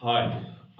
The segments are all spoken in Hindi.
हाय,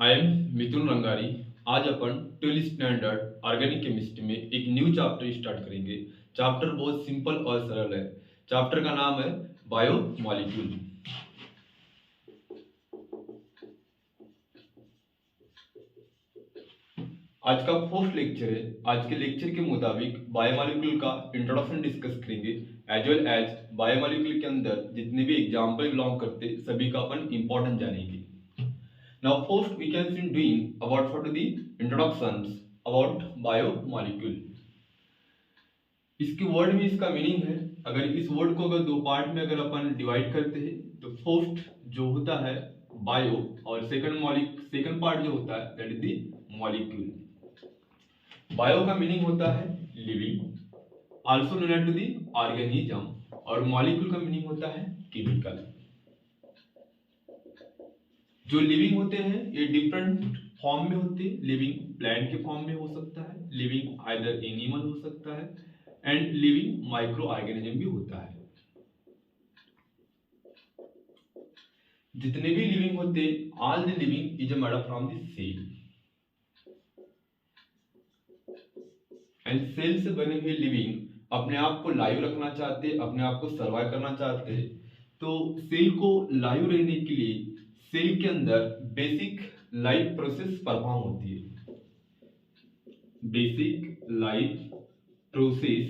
आई एम मिथुन रंगारी। आज अपन 12th स्टैंडर्ड ऑर्गेनिक केमिस्ट्री में एक न्यू चैप्टर स्टार्ट करेंगे। चैप्टर बहुत सिंपल और सरल है। चैप्टर का नाम है बायोमॉलिक्यूल। आज का फर्स्ट लेक्चर है। आज के लेक्चर के मुताबिक बायोमॉलिक्यूल का इंट्रोडक्शन डिस्कस करेंगे, एज वेल एज बायोमॉलिक्यूल के अंदर जितने भी एग्जाम्पल बिलोंग करते सभी का अपन इंपॉर्टेंट जानेंगे। Now first we can see doing about what are the introductions about biomolecule। इसके वर्ड में इसका मीनिंग है। अगर इस वर्ड को अगर दो पार्ट में अगर अपन डिवाइड करते हैं तो फर्स्ट जो होता है बायो और सेकंड पार्ट जो होता है that is the molecule. Bio का मीनिंग होता है living, also known to the organism, और मॉलिक्यूल का मीनिंग होता है केमिकल। जो लिविंग होते हैं ये डिफरेंट फॉर्म में होते हैं। लिविंग प्लांट के फॉर्म में हो सकता है, लिविंग आइदर एनिमल हो सकता है, एंड लिविंग माइक्रो ऑर्गेनिज्म भी होता है। जितने भी लिविंग होते हैं all the living is made up from the cell, and cell से बने हुए लिविंग अपने आप को लाइव रखना चाहते, अपने आप को सर्वाइव करना चाहते हैं। तो सेल को लाइव रहने के लिए सेल के अंदर बेसिक लाइफ प्रोसेस परफॉर्म होती है। Basic life process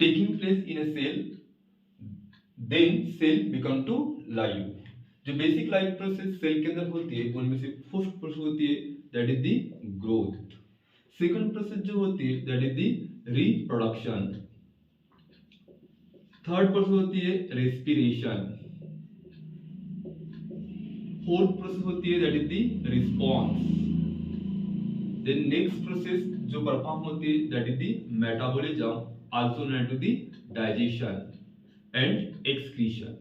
taking place in a cell, then cell become to live. जो बेसिक लाइफ प्रोसेस सेल के अंदर होती है उनमें से फर्स्ट प्रोसेस होती है that is the growth. Second process जो होती है that is the reproduction. Third process होती है रेस्पिरेशन। फोर्थ प्रोसेस होती है that is the response. Then next process जो परफॉर्म होती है that is the metabolism, also known to the digestion and excretion.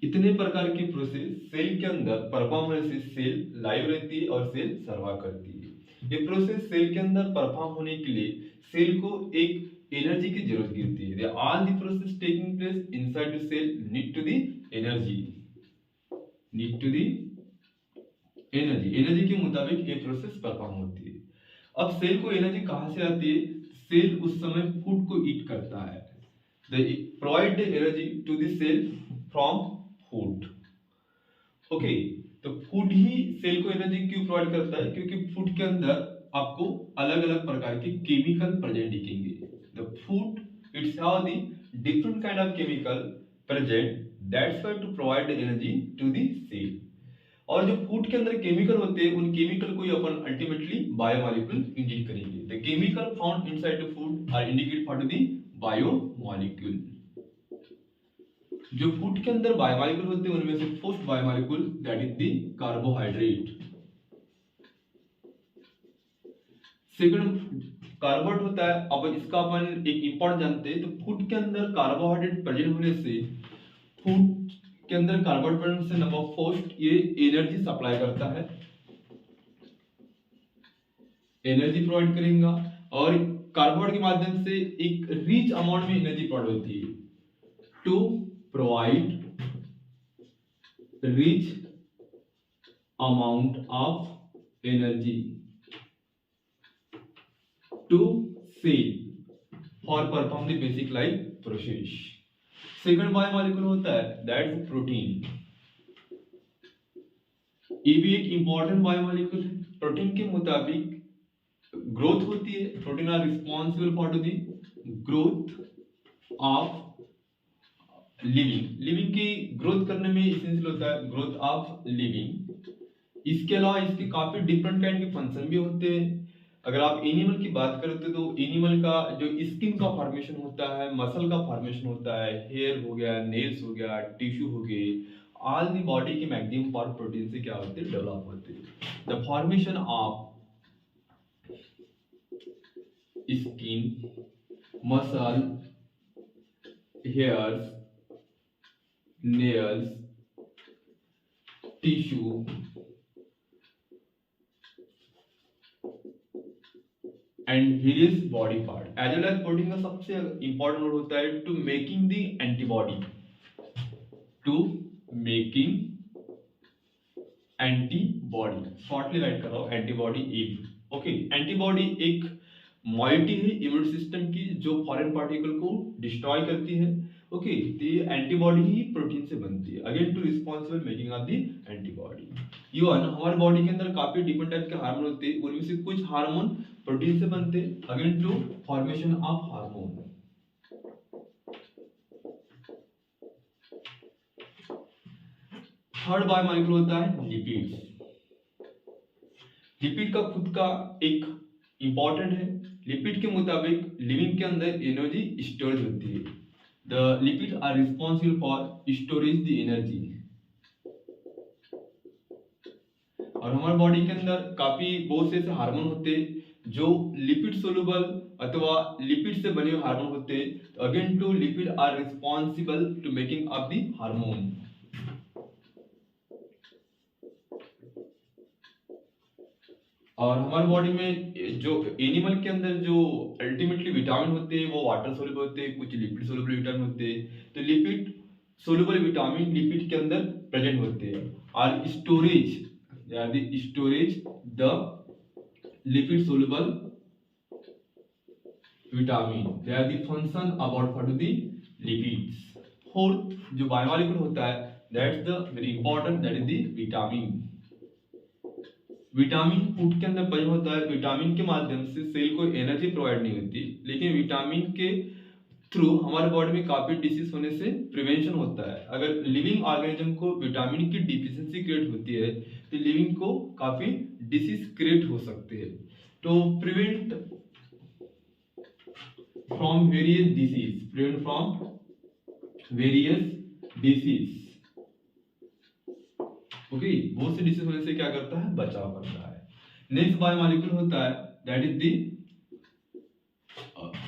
इतने प्रकार की प्रोसेस सेल के अंदर परफॉर्म होने से सेल लाइव रहती है और सेल सर्वाइव करती है। ये प्रोसेस सेल के अंदर परफॉर्म होने के लिए सेल को एक एनर्जी की जरूरत गिरती है। All the process taking place inside the cell need to the energy, need to the energy के मुताबिक ये प्रोसेस परफॉर्म होती है। अब सेल को एनर्जी कहां से आती है? सेल उस समय फूड को ईट करता है। they provide the energy to the cell from food। Okay, तो फूड ही सेल को एनर्जी क्यों प्रोवाइड करता है? क्योंकि फूड के अंदर आपको अलग अलग प्रकार के केमिकल प्रेजेंट दिखेंगे। The food its have the different kind of chemical present, that's why to provide the energy to the cell. और जो फूड के अंदर केमिकल होते हैं उन केमिकल को ही अपन अल्टीमेटली बायोमॉलिक्यूल इंडिकेट करेंगे। The chemical found inside the food are indicate for the biomolecule. जो फूड के अंदर बायोमॉलिक्यूल होते हैं उनमें से first biomolecule that is the carbohydrate. Second carbohydrate होता है। अब इसका अपन एक इंपॉर्टेंट जानते हैं। तो फूड के अंदर कार्बोहाइड्रेट प्रेजेंट होने से फूड के अंदर कार्बोहाइड्रेट से नंबर फर्स्ट ये एनर्जी सप्लाई करता है, एनर्जी प्रोवाइड करेगा, और कार्बोहाइड्रेट के माध्यम से एक रिच अमाउंट में एनर्जी प्रोवाइड होती है। To provide rich amount of energy to cell for perform the basic life process. Second biomolecule होता है दैट प्रोटीन। ये भी एक इंपॉर्टेंट बायोमॉलिक्यूल है। प्रोटीन के मुताबिक ग्रोथ होती है। Protein are responsible for the growth of living. Living की ग्रोथ करने में इसेंशियल होता है ग्रोथ ऑफ लिविंग। इसके अलावा इसके काफी डिफरेंट काइंड के फंक्शन भी होते हैं। अगर आप एनिमल की बात करते तो एनिमल का जो स्किन का फॉर्मेशन होता है, मसल का फॉर्मेशन होता है, हेयर हो गया, नेल्स हो गया, टिश्यू हो गए, ऑल द बॉडी के मैक्सिमम पार्ट प्रोटीन से क्या होते हैं? डेवलप होते हैं। The formation of skin, muscle, hairs, nails, tissue, and various body part, as well as protein का सबसे इंपॉर्टेंट रोल होता है to making the antibody, to making antibody, shortly write कर रहा हूँ, एंटीबॉडी एक। ओके, एंटीबॉडी एक मॉइटी है इम्यून सिस्टम की जो फॉरेन पार्टिकल को डिस्ट्रॉय करती है। ओके, तो ये एंटीबॉडी ही प्रोटीन से बनती है, again to responsible making of the antibody. Even हमारे बॉडी के अंदर काफी डिफरेंट टाइप के हार्मोन होते हैं, उनमें से कुछ हार्मोन प्रोटीन से बनते हैं, again to formation of hormone. Third biomolecule होता है लिपिड्स। लिपिड का खुद का एक इंपॉर्टेंट है। लिपिड के मुताबिक लिविंग के अंदर एनर्जी स्टोरेज होती है। The lipid are responsible for storage the energy. और हमारे बॉडी के अंदर काफी बहुत से ऐसे हार्मोन होते हैं जो लिपिड सोलुबल अथवा लिपिड से बने हुए हार्मोन होते हैं। Again to lipid are responsible to making of the hormone. और हमारे बॉडी में जो एनिमल के अंदर जो अल्टीमेटली विटामिन होते हैं वो वाटर सोल्यूबल होते हैं, कुछ लिपिड सोल्यूबल विटामिन होते हैं। तो लिपिड सोल्यूबल विटामिन लिपिड के अंदर प्रेजेंट होते हैं। और स्टोरेज यानी storage the lipid soluble vitamin they are the function about for the lipids. Fourth जो बायोमॉलिक्यूल होता है that's the very important, that is the vitamin. Vitamin food के अंदर प्रेजेंट होता है। विटामिन के माध्यम से सेल को एनर्जी प्रोवाइड नहीं होती, लेकिन विटामिन के थ्रू हमारे बॉडी में काफी डिसीज होने से प्रिवेंशन होता है। अगर लिविंग ऑर्गेनिज्म को विटामिन की डिफिशियंसी क्रिएट होती है तो लिविंग को काफी डिसीज क्रिएट हो सकते हैं। तो prevent from various disease, prevent from various disease. Okay, बहुत से डिसीज होने से क्या करता है, बचाव करता है। नेक्स्ट बायोमॉलिक्यूल होता है that is the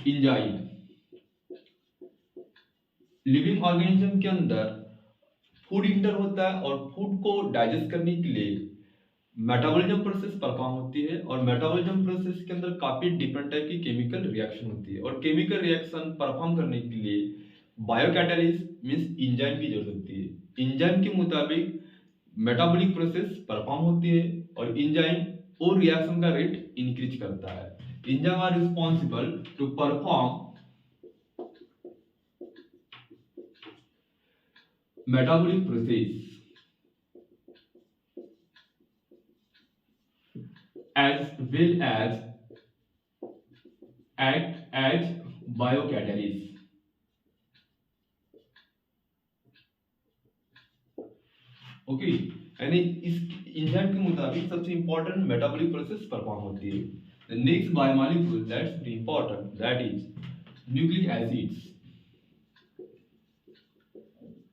enzyme. Living organism के अंदर फूड इंटर होता है और फूड को डाइजेस्ट करने के लिए मेटाबॉलिज्म प्रोसेस परफॉर्म होती है। और मेटाबॉलिज्म प्रोसेस के अंदर काफी डिफरेंट टाइप की केमिकल रिएक्शन होती है। और केमिकल रिएक्शन परफॉर्म करने के लिए बायोकैटालिस्ट मींस एंजाइम की जरूरत होती है। एंजाइम के मुताबिक मेटाबॉलिक प्रोसेस परफॉर्म होती है और एंजाइम और रिएक्शन का रेट इंक्रीज करता है। Enzyme are responsible to perform metabolic process as well as act as biocatalyst। Okay, यानी इस एंजाइम के मुताबिक सबसे इंपॉर्टेंट मेटाबॉलिक प्रोसेस परफॉर्म होती है। The next biomolecule that's very important that is nucleic acids.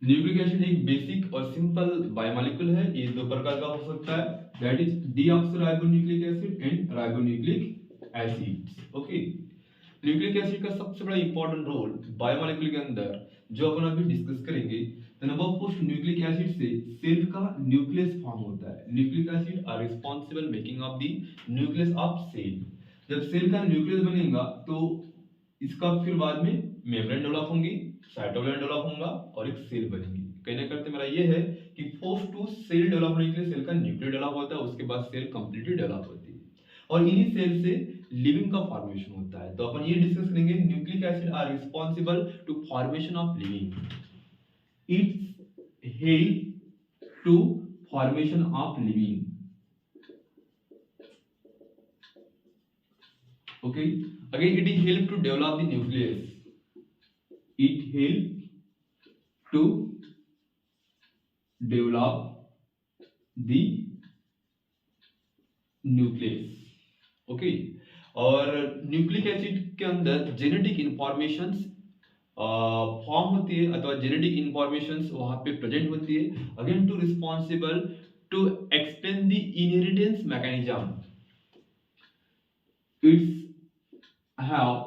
Nucleic acid एक बेसिक और सिंपल बायोमॉलिक्यूल है। ये दो प्रकार का हो सकता है, that is deoxyribonucleic acid and ribonucleic acids. Okay, nucleic acid का सबसे बड़ा इंपॉर्टेंट रोल बायोमॉलिक्यूल के अंदर जो अपन अभी डिस्कस करेंगे। तो नंबर फर्स्ट, न्यूक्लिक एसिड से सेल का न्यूक्लियस फॉर्म होता है। Nucleic acid are responsible making of the nucleus of cell. जब सेल का न्यूक्लियस बनेगा तो इसका फिर बाद में मेम्ब्रेन डेवलप होंगी, साइटोप्लाज्म डेवलप होगा और एक सेल बनेगी। कहने करते मेरा ये है कि फर्स्ट टू सेल डेवलप होने के लिए सेल का न्यूक्लियस डेवलप होता है, उसके बाद सेल कंप्लीटली डेवलप होती है और इन्हीं सेल से लिविंग का फॉर्मेशन होता है। तो अपन ये डिस्कस करेंगे, nucleic acid are responsible to formation of living. Its help to formation of living. Okay, again it help to develop the nucleus. It help to develop the nucleus. Okay, और न्यूक्लिक एसिड के अंदर जेनेटिक इंफॉर्मेशंस फॉर्म होती है अथवा जेनेटिक इंफॉर्मेशंस वहां पे प्रेजेंट होती है। Again to responsible to explain the inheritance mechanism. Its have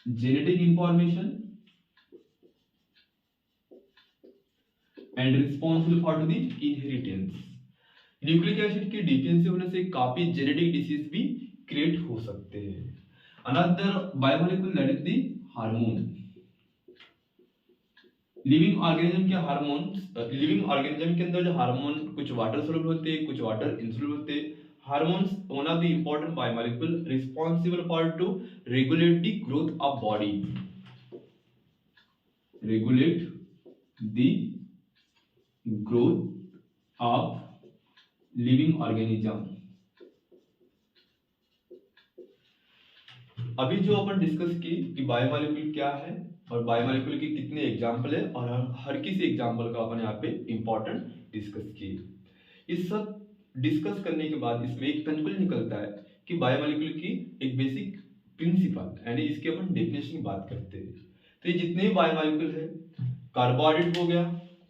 genetic information and responsible for the inheritance। Nucleic acid की डिफिशियंसी होने से काफी जेनेटिक डिसीज भी क्रिएट हो सकते हैं। Another biomolecule that is the hormone. Living organism के हार्मोन्स, लिविंग ऑर्गेनिज्म के अंदर जो हार्मोन कुछ वाटर सोल्यूबल होते हैं, कुछ वाटर इनसोल्यूबल होते हैं। Hormones one of the important biomolecule responsible for to regulate the growth of body, regulate the growth of living organism. अभी जो अपन डिस्कस की कि बायोमोलिक्यूल क्या है और बायोमोलिक्यूल के कितने एग्जाम्पल है, और हर किसी एग्जाम्पल का अपन यहाँ पे इंपॉर्टेंट डिस्कस किए। इस सब डिस्कस करने के बाद इसमें एक कंक्लूजन निकलता है कि बायोमोलिक्यूल की एक बेसिक प्रिंसिपल, यानी इसकी अपन डेफिनेशन की बात करते हैं। तो ये जितने भी बायोमोलिक्यूल है, कार्बोहाइड्रेट हो गया,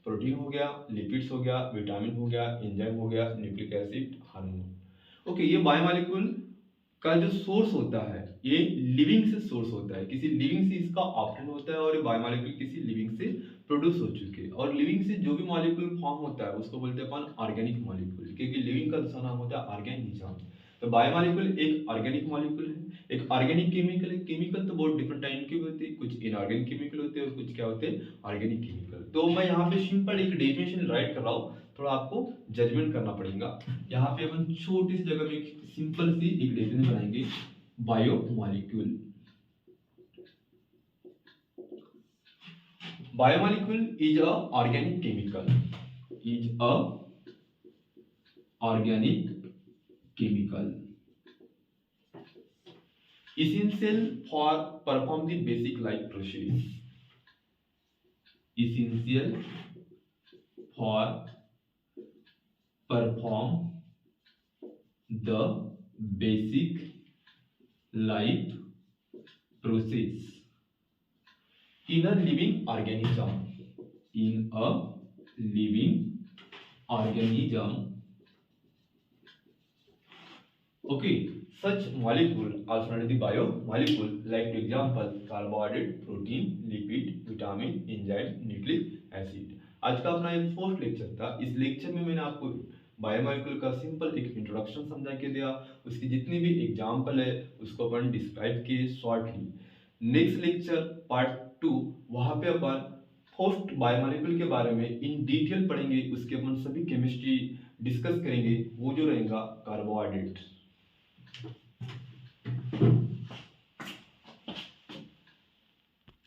प्रोटीन हो गया, लिपिड्स हो गया, विटामिन हो गया, एंजाइम हो गया, न्यूक्लिक एसिड, हार्मोन। ओके, ये बायोमोलिक्यूल का जो सोर्स होता है ये लिविंग से सोर्स होता है, किसी लिविंग से इसका ऑप्शन होता है, और ये बायोमोलिक्यूल किसी लिविंग से प्रोड्यूस हो चुके हैं। और लिविंग से जो भी मॉलिक्यूल फॉर्म होता है उसको बोलते हैं अपन ऑर्गेनिक मॉलिक्यूल, क्योंकि लिविंग का दूसरा नाम होता है ऑर्गेनिज्म। तो बायोमोलिक्यूल एक ऑर्गेनिक मॉलिक्यूल है, एक ऑर्गेनिक केमिकल है। केमिकल तो बहुत डिफरेंट टाइप के होते हैं, कुछ इनऑर्गेनिक केमिकल होते हैं और कुछ क्या होते हैं, ऑर्गेनिक केमिकल। तो मैं यहाँ पे सिंपल एक डेफिनेशन राइट कर रहा हूँ, थोड़ा आपको जजमेंट करना पड़ेगा। यहाँ पे अपन छोटी सी जगह में एक सिंपल सी एक डेफिनेशन बनाएंगे, biomolecule. Biomolecule is a organic chemical, is a organic chemical essential for perform the basic life process, essential for perform the basic life process in a living organism, in a living organism. Okay, such molecule also known as the biomolecule, like to example carbohydrate, protein, lipid, vitamin, enzyme, nucleic acid। आज का अपना एक फोर्थ लेक्चर था। इस लेक्चर में मैंने आपको बायोमोलिक्यूल का सिंपल एक इंट्रोडक्शन समझा के दिया, उसकी जितनी भी एग्जाम्पल है उसको अपन डिस्क्राइब किए शॉर्टली। नेक्स्ट लेक्चर पार्ट 2, वहां पे अपन फोर्थ बायोमोलिक्यूल के बारे में इन डिटेल पढ़ेंगे, उसके अपन सभी केमिस्ट्री डिस्कस करेंगे। वो जो रहेगा कार्बोहाइड्रेट।